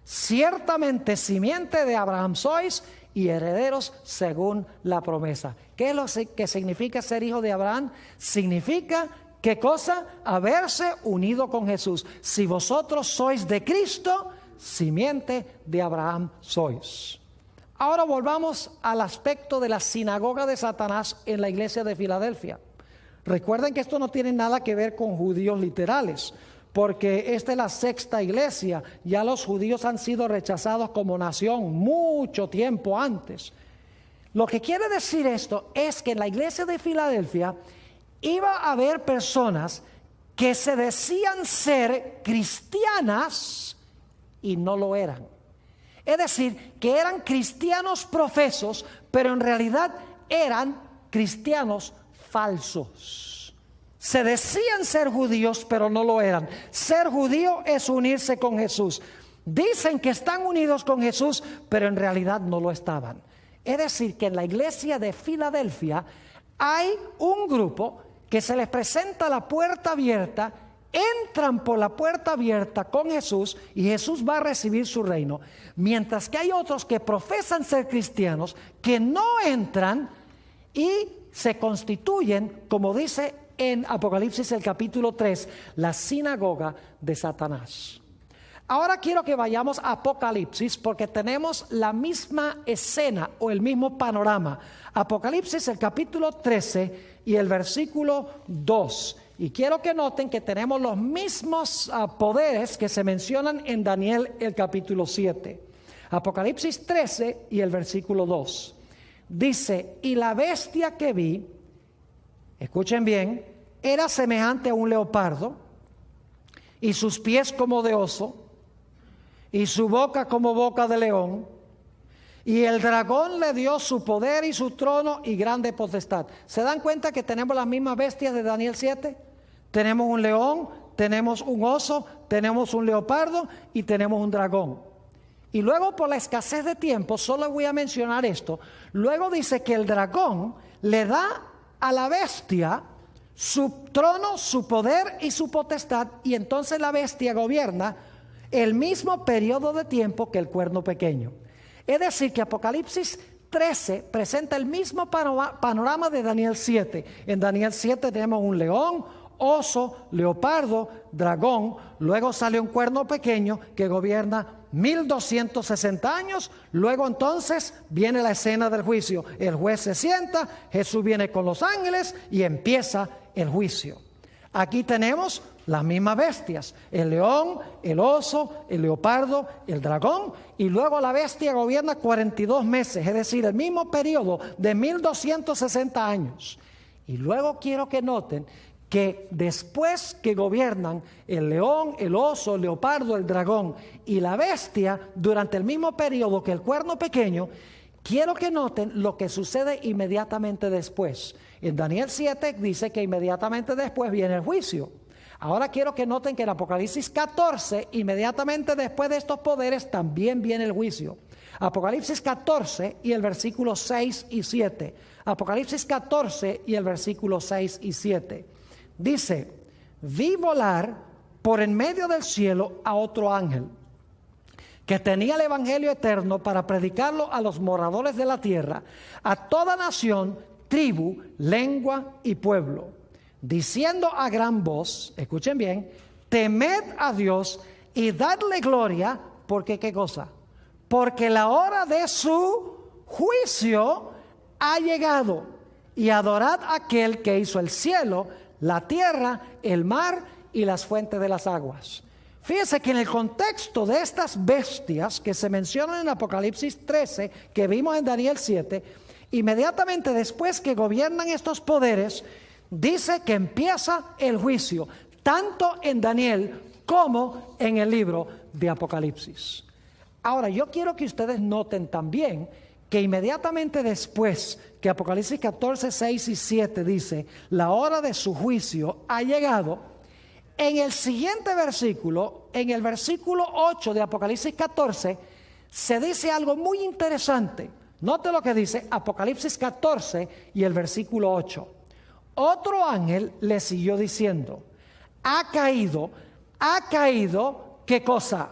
ciertamente simiente de Abraham sois y herederos según la promesa. ¿Qué es lo que significa ser hijo de Abraham? Significa, ¿qué cosa? Haberse unido con Jesús. Si vosotros sois de Cristo, simiente de Abraham sois. Ahora volvamos al aspecto de la sinagoga de Satanás en la iglesia de Filadelfia. Recuerden que esto no tiene nada que ver con judíos literales, porque esta es la sexta iglesia. Ya los judíos han sido rechazados como nación mucho tiempo antes. Lo que quiere decir esto es que en la iglesia de Filadelfia iba a haber personas que se decían ser cristianas y no lo eran. Es decir, que eran cristianos profesos, pero en realidad eran cristianos falsos. Se decían ser judíos, pero no lo eran. Ser judío es unirse con Jesús. Dicen que están unidos con Jesús, pero en realidad no lo estaban. Es decir, que en la iglesia de Filadelfia hay un grupo que se les presenta la puerta abierta, entran por la puerta abierta con Jesús y Jesús va a recibir su reino. Mientras que hay otros que profesan ser cristianos, que no entran y se constituyen, como dice en Apocalipsis el capítulo 3, la sinagoga de Satanás. Ahora quiero que vayamos a Apocalipsis porque tenemos la misma escena o el mismo panorama. Apocalipsis el capítulo 13 y el versículo 2. Y quiero que noten que tenemos los mismos poderes que se mencionan en Daniel el capítulo 7. Apocalipsis 13 y el versículo 2. Dice, y la bestia que vi, escuchen bien, era semejante a un leopardo, y sus pies como de oso, y su boca como boca de león, y el dragón le dio su poder y su trono y grande potestad. ¿Se dan cuenta que tenemos las mismas bestias de Daniel 7? Tenemos un león, tenemos un oso, tenemos un leopardo y tenemos un dragón. Y luego, por la escasez de tiempo, solo voy a mencionar esto. Luego dice que el dragón le da a la bestia su trono, su poder y su potestad, y entonces la bestia gobierna el mismo periodo de tiempo que el cuerno pequeño. Es decir, que Apocalipsis 13 presenta el mismo panorama de Daniel 7. En Daniel 7 tenemos un león, oso, leopardo, dragón. Luego sale un cuerno pequeño que gobierna 1260 años. Luego entonces viene la escena del juicio. El juez se sienta, Jesús viene con los ángeles y empieza el juicio. Aquí tenemos las mismas bestias, el león, el oso, el leopardo, el dragón, y luego la bestia gobierna 42 meses, es decir, el mismo periodo de 1260 años. Y luego quiero que noten que después que gobiernan el león, el oso, el leopardo, el dragón y la bestia, durante el mismo periodo que el cuerno pequeño, quiero que noten lo que sucede inmediatamente después. En Daniel 7 dice que inmediatamente después viene el juicio. Ahora quiero que noten que en Apocalipsis 14, inmediatamente después de estos poderes, también viene el juicio. Apocalipsis 14 y el versículo 6 y 7. Apocalipsis 14 y el versículo 6 y 7. Dice, vi volar por en medio del cielo a otro ángel, que tenía el evangelio eterno para predicarlo a los moradores de la tierra, a toda nación, tribu, lengua y pueblo, diciendo a gran voz, escuchen bien, temed a Dios y dadle gloria, porque ¿qué cosa? Porque la hora de su juicio ha llegado, y adorad a aquel que hizo el cielo, la tierra, el mar y las fuentes de las aguas. Fíjense que en el contexto de estas bestias que se mencionan en Apocalipsis 13, que vimos en Daniel 7, inmediatamente después que gobiernan estos poderes, dice que empieza el juicio, tanto en Daniel como en el libro de Apocalipsis. Ahora, yo quiero que ustedes noten también que inmediatamente después que Apocalipsis 14, 6 y 7 dice, la hora de su juicio ha llegado, en el siguiente versículo, en el versículo 8 de Apocalipsis 14, se dice algo muy interesante. Note lo que dice Apocalipsis 14 y el versículo 8. Otro ángel le siguió diciendo, ha caído, ¿qué cosa?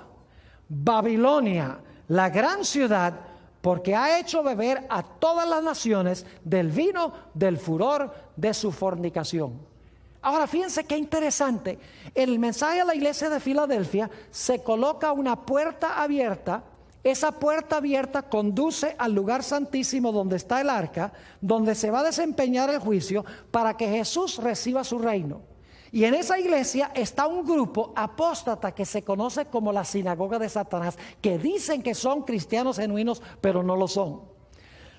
Babilonia, la gran ciudad, porque ha hecho beber a todas las naciones del vino del furor de su fornicación. Ahora fíjense qué interesante, en el mensaje a la iglesia de Filadelfia se coloca una puerta abierta. Esa puerta abierta conduce al lugar santísimo donde está el arca, donde se va a desempeñar el juicio para que Jesús reciba su reino. Y en esa iglesia está un grupo apóstata que se conoce como la sinagoga de Satanás, que dicen que son cristianos genuinos, pero no lo son.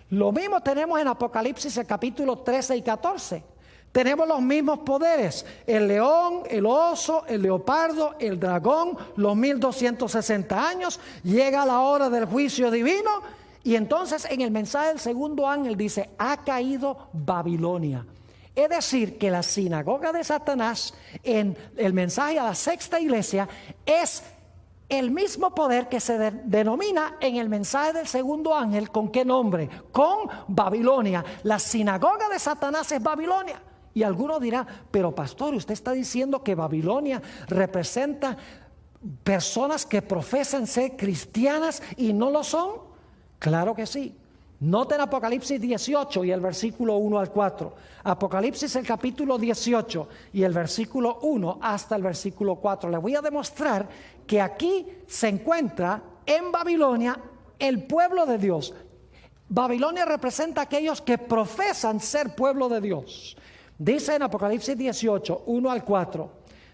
Lo mismo tenemos en Apocalipsis el capítulo 13 y 14. Tenemos los mismos poderes, el león, el oso, el leopardo, el dragón, los 1260 años, llega la hora del juicio divino y entonces en el mensaje del segundo ángel dice, ha caído Babilonia. Es decir, que la sinagoga de Satanás en el mensaje a la sexta iglesia es el mismo poder que se denomina en el mensaje del segundo ángel, ¿con qué nombre? Con Babilonia. La sinagoga de Satanás es Babilonia. Y alguno dirá, pero pastor, usted está diciendo que Babilonia representa personas que profesan ser cristianas y no lo son. Claro que sí. Noten Apocalipsis 18 y el versículo 1 al 4. Apocalipsis el capítulo 18 y el versículo 1 hasta el versículo 4. Les voy a demostrar que aquí se encuentra en Babilonia el pueblo de Dios. Babilonia representa a aquellos que profesan ser pueblo de Dios. Dice en Apocalipsis 18, 1 al 4.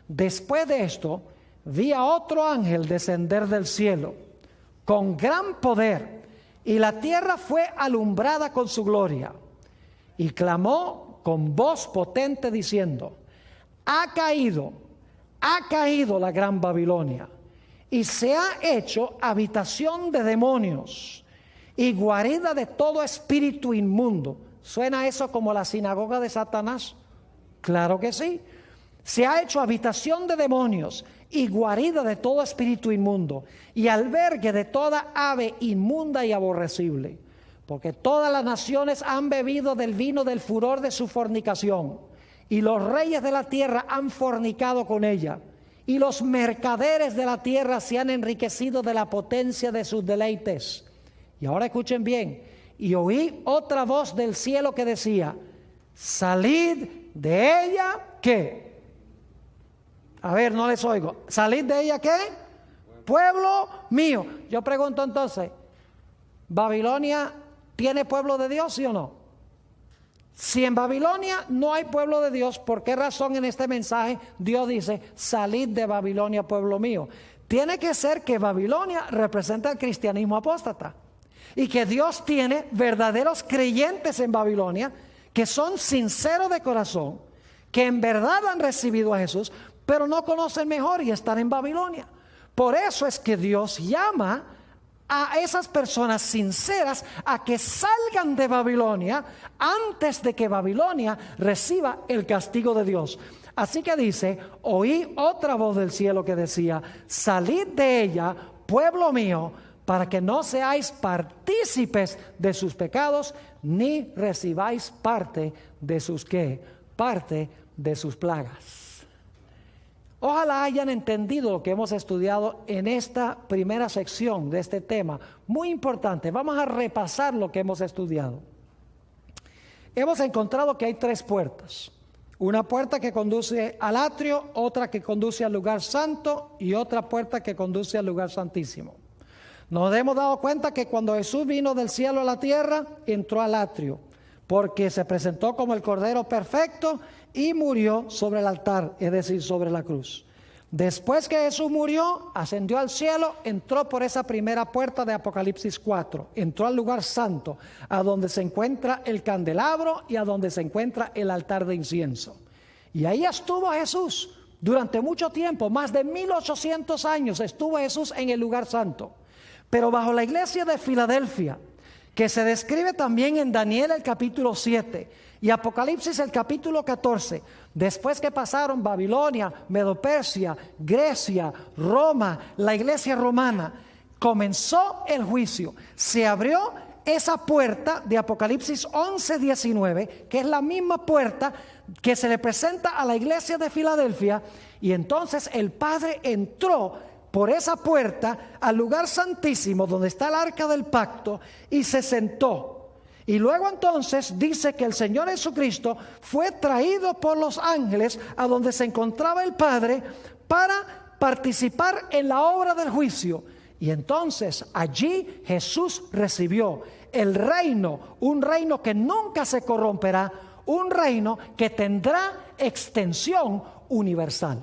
Después de esto, vi a otro ángel descender del cielo con gran poder, y la tierra fue alumbrada con su gloria. Y clamó con voz potente diciendo: ha caído la gran Babilonia, y se ha hecho habitación de demonios y guarida de todo espíritu inmundo. ¿Suena eso como la sinagoga de Satanás? Claro que sí. Se ha hecho habitación de demonios y guarida de todo espíritu inmundo y albergue de toda ave inmunda y aborrecible, porque todas las naciones han bebido del vino del furor de su fornicación, y los reyes de la tierra han fornicado con ella, y los mercaderes de la tierra se han enriquecido de la potencia de sus deleites. Y ahora escuchen bien: y oí otra voz del cielo que decía: salid de ella, ¿qué? A ver, no les oigo. ¿Salid de ella qué? Pueblo mío. Yo pregunto entonces, ¿Babilonia tiene pueblo de Dios, sí o no? Si en Babilonia no hay pueblo de Dios, ¿por qué razón en este mensaje Dios dice: salid de Babilonia, pueblo mío? Tiene que ser que Babilonia representa el cristianismo apóstata, y que Dios tiene verdaderos creyentes en Babilonia que son sinceros de corazón, que en verdad han recibido a Jesús, pero no conocen mejor y están en Babilonia. Por eso es que Dios llama a esas personas sinceras a que salgan de Babilonia antes de que Babilonia reciba el castigo de Dios. Así que dice: oí otra voz del cielo que decía: salid de ella, pueblo mío, para que no seáis partícipes de sus pecados, ni recibáis parte de sus ¿qué? Parte de sus plagas. Ojalá hayan entendido lo que hemos estudiado en esta primera sección de este tema. Muy importante, vamos a repasar lo que hemos estudiado. Hemos encontrado que hay 3 puertas. Una puerta que conduce al atrio, otra que conduce al lugar santo y otra puerta que conduce al lugar santísimo. Nos hemos dado cuenta que cuando Jesús vino del cielo a la tierra, entró al atrio, porque se presentó como el Cordero perfecto y murió sobre el altar, es decir, sobre la cruz. Después que Jesús murió, ascendió al cielo, entró por esa primera puerta de Apocalipsis 4, entró al lugar santo, a donde se encuentra el candelabro y a donde se encuentra el altar de incienso. Y ahí estuvo Jesús durante mucho tiempo, más de 1800 años estuvo Jesús en el lugar santo. Pero bajo la iglesia de Filadelfia, que se describe también en Daniel el capítulo 7 y Apocalipsis el capítulo 14, después que pasaron Babilonia, Medo-Persia, Grecia, Roma, la iglesia romana, comenzó el juicio. Se abrió esa puerta de Apocalipsis 11:19, que es la misma puerta que se le presenta a la iglesia de Filadelfia, y entonces el Padre entró por esa puerta al lugar santísimo donde está el arca del pacto y se sentó. Y luego entonces dice que el Señor Jesucristo fue traído por los ángeles a donde se encontraba el Padre para participar en la obra del juicio. Y entonces allí Jesús recibió el reino, un reino que nunca se corromperá, un reino que tendrá extensión universal.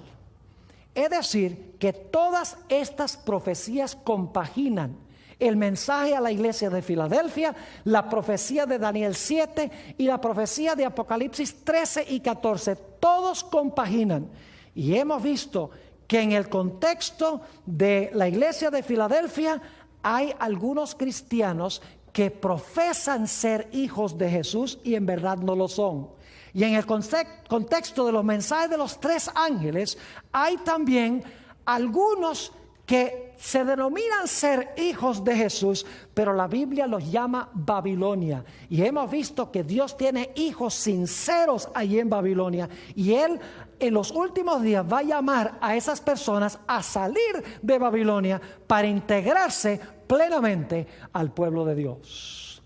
Es decir, que todas estas profecías compaginan el mensaje a la iglesia de Filadelfia, la profecía de Daniel 7 y la profecía de Apocalipsis 13 y 14. Todos compaginan. Y hemos visto que en el contexto de la iglesia de Filadelfia hay algunos cristianos que profesan ser hijos de Jesús y en verdad no lo son. Y en el contexto de los mensajes de los 3 ángeles hay también algunos que se denominan ser hijos de Jesús, pero la Biblia los llama Babilonia. Y hemos visto que Dios tiene hijos sinceros allí en Babilonia. Y Él en los últimos días va a llamar a esas personas a salir de Babilonia para integrarse plenamente al pueblo de Dios.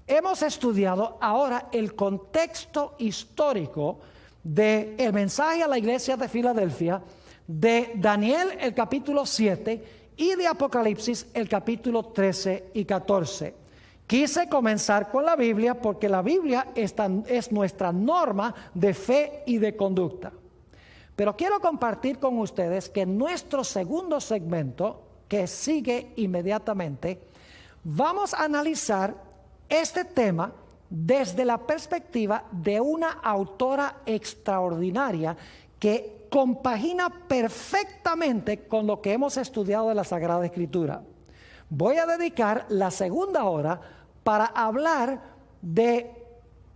Hemos estudiado ahora el contexto histórico del mensaje a la iglesia de Filadelfia, de Daniel el capítulo 7 y de Apocalipsis el capítulo 13 y 14. Quise comenzar con la Biblia porque la Biblia es nuestra norma de fe y de conducta. Pero quiero compartir con ustedes que en nuestro segundo segmento, que sigue inmediatamente, vamos a analizar este tema desde la perspectiva de una autora extraordinaria que compagina perfectamente con lo que hemos estudiado de la Sagrada Escritura. Voy a dedicar la segunda hora para hablar de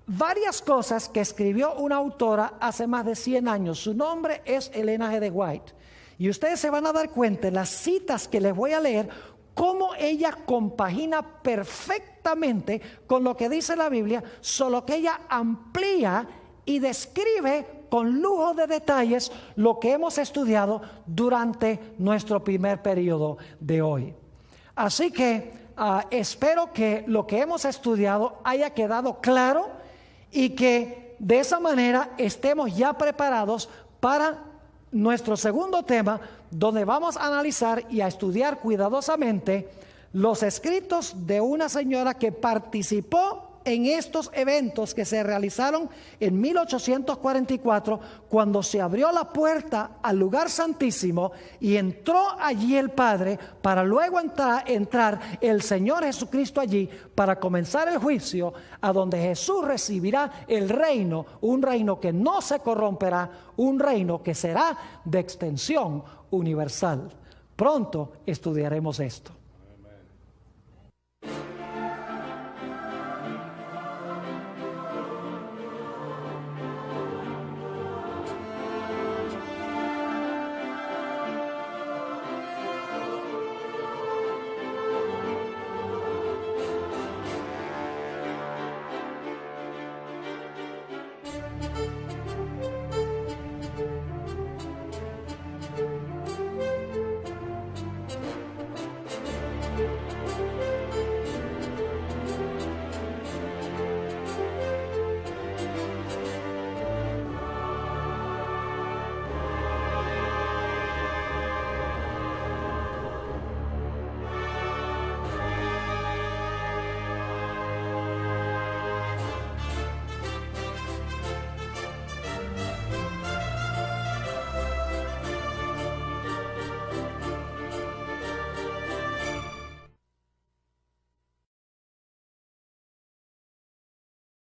varias cosas que escribió una autora hace más de 100 años. Su nombre es Elena G. de White. Y ustedes se van a dar cuenta en las citas que les voy a leer cómo ella compagina perfectamente con lo que dice la Biblia, solo que ella amplía y describe con lujo de detalles lo que hemos estudiado durante nuestro primer periodo de hoy. Así que espero que lo que hemos estudiado haya quedado claro y que de esa manera estemos ya preparados para nuestro segundo tema, donde vamos a analizar y a estudiar cuidadosamente los escritos de una señora que participó en estos eventos que se realizaron en 1844, cuando se abrió la puerta al lugar santísimo y entró allí el Padre, para luego entrar el Señor Jesucristo allí para comenzar el juicio, a donde Jesús recibirá el reino, un reino que no se corromperá, un reino que será de extensión universal. Pronto estudiaremos esto.